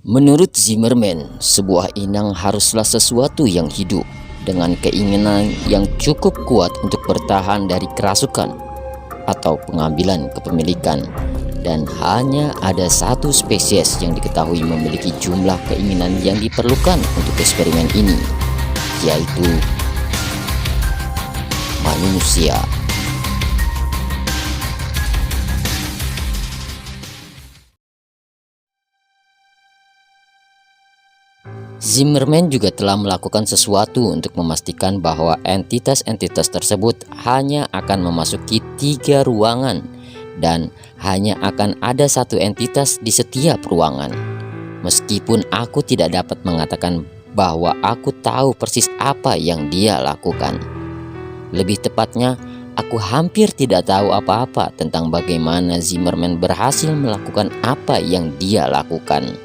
Menurut Zimmerman, sebuah inang haruslah sesuatu yang hidup dengan keinginan yang cukup kuat untuk bertahan dari kerasukan atau pengambilan kepemilikan, dan hanya ada satu spesies yang diketahui memiliki jumlah keinginan yang diperlukan untuk eksperimen ini, yaitu manusia. Zimmerman juga telah melakukan sesuatu untuk memastikan bahwa entitas-entitas tersebut hanya akan memasuki 3 ruangan dan hanya akan ada satu entitas di setiap ruangan. Meskipun aku tidak dapat mengatakan bahwa aku tahu persis apa yang dia lakukan. Lebih tepatnya, aku hampir tidak tahu apa-apa tentang bagaimana Zimmerman berhasil melakukan apa yang dia lakukan.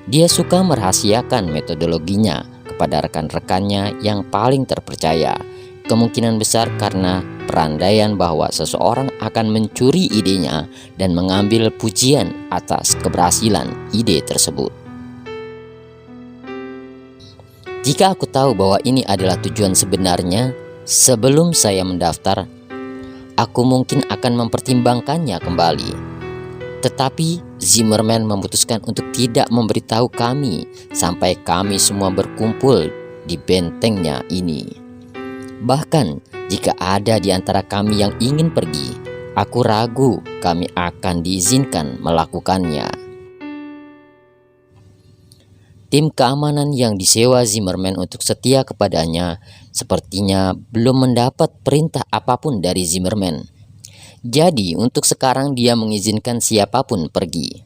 Dia suka merahasiakan metodologinya kepada rekan-rekannya yang paling terpercaya, kemungkinan besar karena perandaian bahwa seseorang akan mencuri idenya dan mengambil pujian atas keberhasilan ide tersebut. Jika aku tahu bahwa ini adalah tujuan sebenarnya, sebelum saya mendaftar, aku mungkin akan mempertimbangkannya kembali. Tetapi Zimmerman memutuskan untuk tidak memberitahu kami sampai kami semua berkumpul di bentengnya ini. Bahkan jika ada di antara kami yang ingin pergi, aku ragu kami akan diizinkan melakukannya. Tim keamanan yang disewa Zimmerman untuk setia kepadanya sepertinya belum mendapat perintah apapun dari Zimmerman. Jadi untuk sekarang dia mengizinkan siapapun pergi.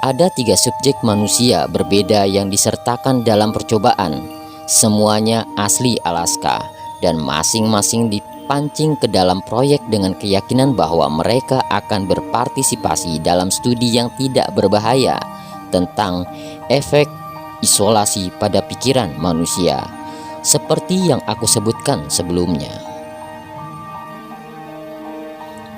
Ada 3 subjek manusia berbeda yang disertakan dalam percobaan. Semuanya asli Alaska dan masing-masing dipancing ke dalam proyek dengan keyakinan bahwa mereka akan berpartisipasi dalam studi yang tidak berbahaya tentang efek isolasi pada pikiran manusia, seperti yang aku sebutkan sebelumnya.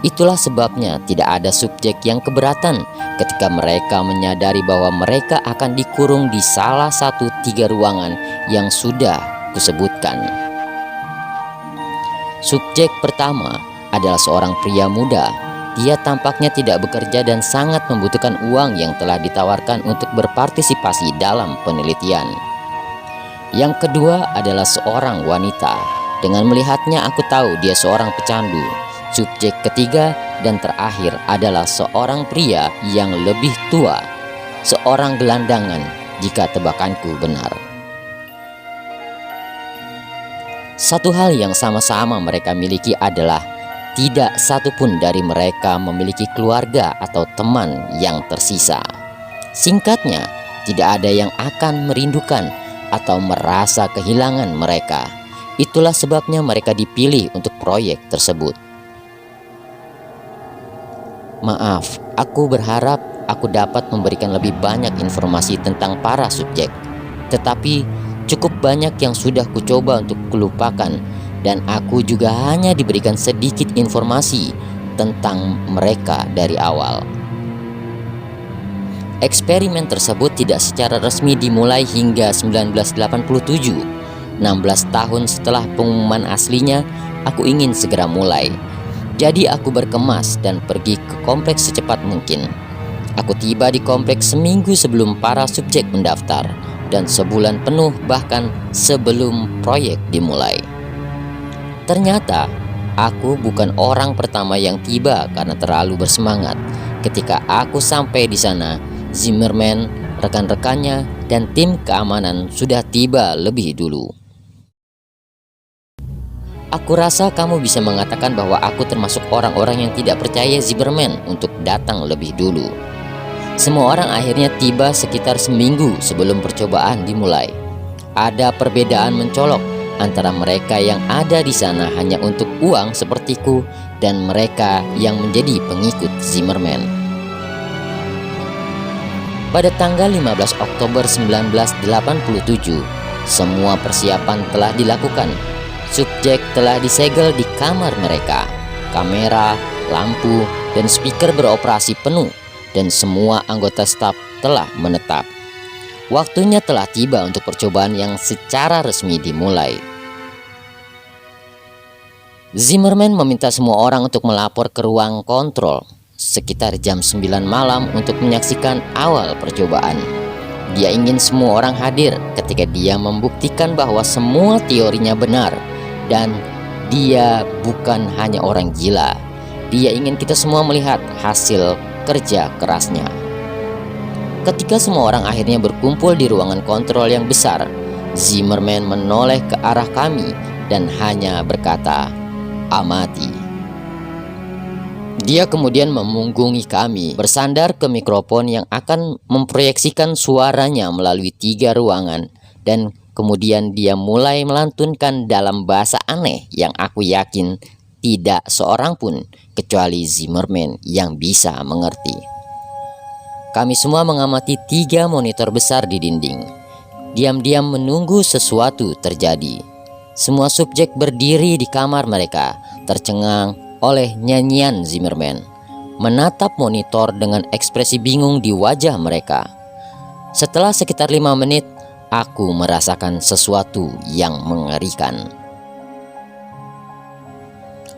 Itulah sebabnya tidak ada subjek yang keberatan ketika mereka menyadari bahwa mereka akan dikurung di salah satu 3 ruangan yang sudah kusebutkan. Subjek pertama adalah seorang pria muda. Dia tampaknya tidak bekerja dan sangat membutuhkan uang yang telah ditawarkan untuk berpartisipasi dalam penelitian. Yang kedua adalah seorang wanita. Dengan melihatnya aku tahu dia seorang pecandu. Subjek ketiga dan terakhir adalah seorang pria yang lebih tua, seorang gelandangan jika tebakanku benar. Satu hal yang sama-sama mereka miliki adalah tidak satupun dari mereka memiliki keluarga atau teman yang tersisa. Singkatnya, tidak ada yang akan merindukan atau merasa kehilangan mereka. Itulah sebabnya mereka dipilih untuk proyek tersebut. Maaf, aku berharap aku dapat memberikan lebih banyak informasi tentang para subjek. Tetapi cukup banyak yang sudah kucoba untuk kulupakan, dan aku juga hanya diberikan sedikit informasi tentang mereka dari awal. Eksperimen tersebut tidak secara resmi dimulai hingga 1987. 16 tahun setelah pengumuman aslinya, aku ingin segera mulai. Jadi aku berkemas dan pergi ke kompleks secepat mungkin. Aku tiba di kompleks seminggu sebelum para subjek mendaftar dan sebulan penuh bahkan sebelum proyek dimulai. Ternyata aku bukan orang pertama yang tiba karena terlalu bersemangat. Ketika aku sampai di sana, Zimmerman, rekan-rekannya, dan tim keamanan sudah tiba lebih dulu. Aku rasa kamu bisa mengatakan bahwa aku termasuk orang-orang yang tidak percaya Zimmerman untuk datang lebih dulu. Semua orang akhirnya tiba sekitar seminggu sebelum percobaan dimulai. Ada perbedaan mencolok antara mereka yang ada di sana hanya untuk uang sepertiku dan mereka yang menjadi pengikut Zimmerman. Pada tanggal 15 Oktober 1987, semua persiapan telah dilakukan. Subjek telah disegel di kamar mereka. kamera, lampu, dan speaker beroperasi penuh, dan semua anggota staf telah menetap. Waktunya telah tiba untuk percobaan yang secara resmi dimulai. Zimmerman meminta semua orang untuk melapor ke ruang kontrol sekitar jam 9 malam untuk menyaksikan awal percobaan. Dia ingin semua orang hadir ketika dia membuktikan bahwa semua teorinya benar dan dia bukan hanya orang gila. Dia ingin kita semua melihat hasil kerja kerasnya. Ketika semua orang akhirnya berkumpul di ruangan kontrol yang besar, Zimmerman menoleh ke arah kami dan hanya berkata, "Amati." Dia kemudian memunggungi kami, bersandar ke mikrofon yang akan memproyeksikan suaranya melalui 3 ruangan, dan kemudian dia mulai melantunkan dalam bahasa aneh yang aku yakin tidak seorang pun kecuali Zimmerman yang bisa mengerti. Kami semua mengamati 3 monitor besar di dinding, diam-diam menunggu sesuatu terjadi. Semua subjek berdiri di kamar mereka, tercengang oleh nyanyian Zimmerman, menatap monitor dengan ekspresi bingung di wajah mereka. Setelah sekitar 5 menit, aku merasakan sesuatu yang mengerikan.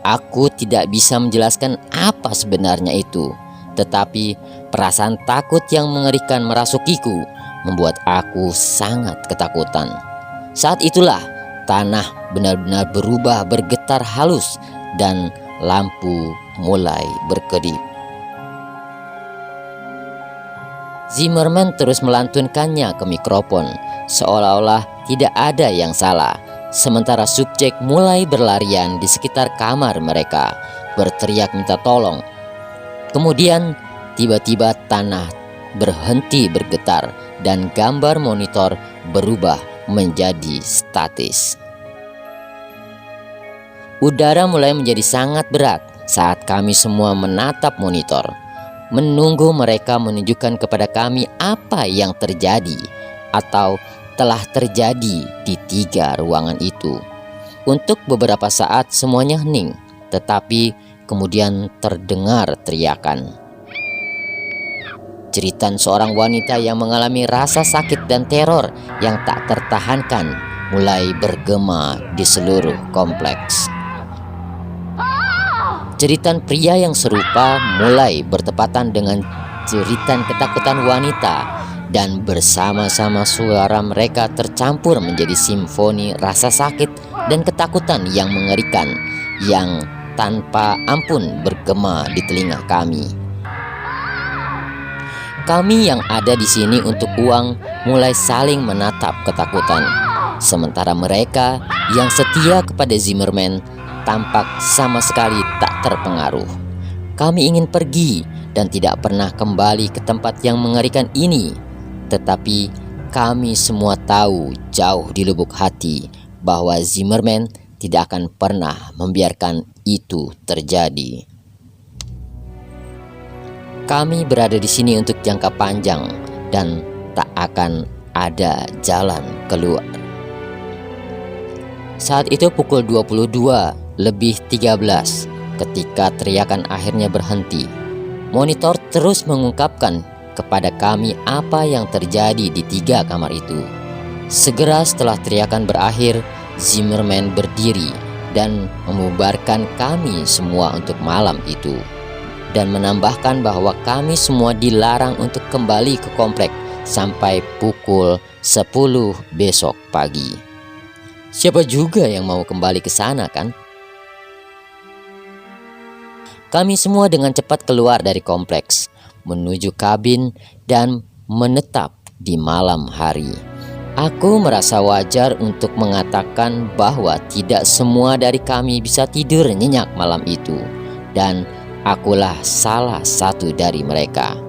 Aku tidak bisa menjelaskan apa sebenarnya itu, tetapi perasaan takut yang mengerikan merasukiku membuat aku sangat ketakutan. Saat itulah tanah benar-benar berubah bergetar halus dan lampu mulai berkedip. Zimmerman terus melantunkannya ke mikrofon, seolah-olah tidak ada yang salah. Sementara subjek mulai berlarian di sekitar kamar mereka, berteriak minta tolong. Kemudian tiba-tiba tanah berhenti bergetar dan gambar monitor berubah menjadi statis. Udara mulai menjadi sangat berat saat kami semua menatap monitor, menunggu mereka menunjukkan kepada kami apa yang terjadi atau telah terjadi di 3 ruangan itu. Untuk beberapa saat semuanya hening, tetapi kemudian terdengar teriakan. Jeritan seorang wanita yang mengalami rasa sakit dan teror yang tak tertahankan mulai bergema di seluruh kompleks. Jeritan pria yang serupa mulai bertepatan dengan jeritan ketakutan wanita, dan bersama-sama suara mereka tercampur menjadi simfoni rasa sakit dan ketakutan yang mengerikan yang tanpa ampun bergema di telinga kami. Kami yang ada di sini untuk uang mulai saling menatap ketakutan, sementara mereka yang setia kepada Zimmerman tampak sama sekali tak terpengaruh. Kami ingin pergi dan tidak pernah kembali ke tempat yang mengerikan ini, tetapi kami semua tahu jauh di lubuk hati bahwa Zimmerman tidak akan pernah membiarkan itu terjadi. Kami berada di sini untuk jangka panjang dan tak akan ada jalan keluar. Saat itu pukul 22:13 ketika teriakan akhirnya berhenti. Monitor terus mengungkapkan kepada kami apa yang terjadi di 3 kamar itu. Segera setelah teriakan berakhir, Zimmerman berdiri dan membubarkan kami semua untuk malam itu, dan menambahkan bahwa kami semua dilarang untuk kembali ke komplek sampai pukul 10 besok pagi. Siapa juga yang mau kembali ke sana, kan? Kami semua dengan cepat keluar dari kompleks, menuju kabin dan menetap di malam hari. Aku merasa wajar untuk mengatakan bahwa tidak semua dari kami bisa tidur nyenyak malam itu, dan akulah salah satu dari mereka.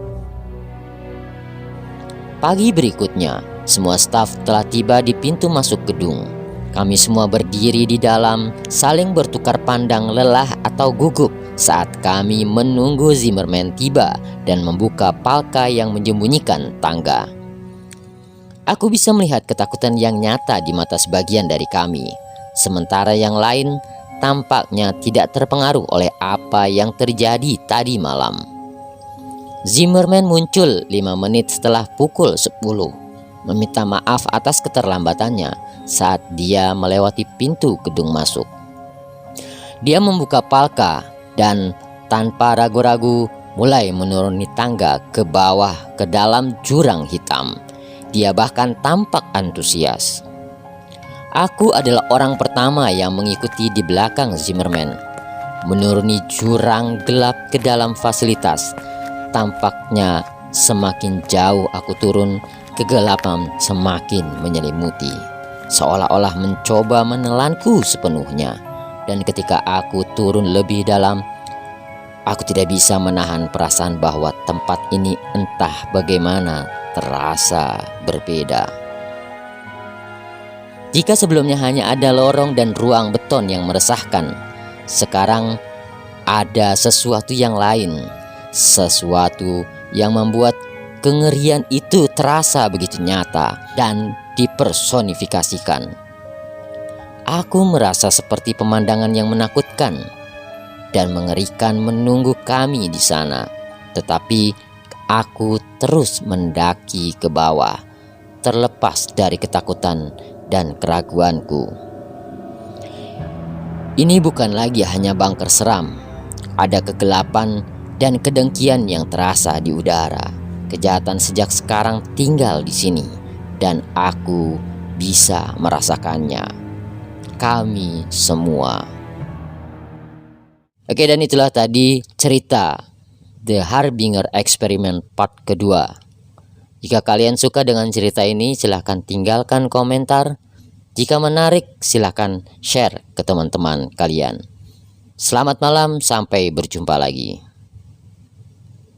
Pagi berikutnya, semua staf telah tiba di pintu masuk gedung. Kami semua berdiri di dalam, saling bertukar pandang lelah atau gugup saat kami menunggu Zimmerman tiba dan membuka palka yang menyembunyikan tangga. Aku bisa melihat ketakutan yang nyata di mata sebagian dari kami, sementara yang lain tampaknya tidak terpengaruh oleh apa yang terjadi tadi malam. Zimmerman muncul 5 menit setelah pukul 10, meminta maaf atas keterlambatannya saat dia melewati pintu gedung masuk. Dia membuka palka dan tanpa ragu-ragu mulai menuruni tangga ke bawah ke dalam jurang hitam. Dia bahkan tampak antusias. Aku adalah orang pertama yang mengikuti di belakang Zimmerman, menuruni jurang gelap ke dalam fasilitas. Tampaknya semakin jauh aku turun, kegelapan semakin menyelimuti, seolah-olah mencoba menelanku sepenuhnya. Dan ketika aku turun lebih dalam, aku tidak bisa menahan perasaan bahwa tempat ini entah bagaimana terasa berbeda. Jika sebelumnya hanya ada lorong dan ruang beton yang meresahkan, sekarang ada sesuatu yang lain, sesuatu yang membuat kengerian itu terasa begitu nyata dan dipersonifikasikan. Aku merasa seperti pemandangan yang menakutkan dan mengerikan menunggu kami di sana. Tetapi aku terus mendaki ke bawah, terlepas dari ketakutan dan keraguanku. Ini bukan lagi hanya bunker seram. Ada kegelapan dan kedengkian yang terasa di udara. Kejahatan sejak sekarang tinggal di sini, dan aku bisa merasakannya. Kami semua. Oke, dan itulah tadi cerita The Harbinger Experiment part kedua. Jika kalian suka dengan cerita ini, silahkan tinggalkan komentar. Jika menarik, silahkan share ke teman-teman kalian. Selamat malam, sampai berjumpa lagi.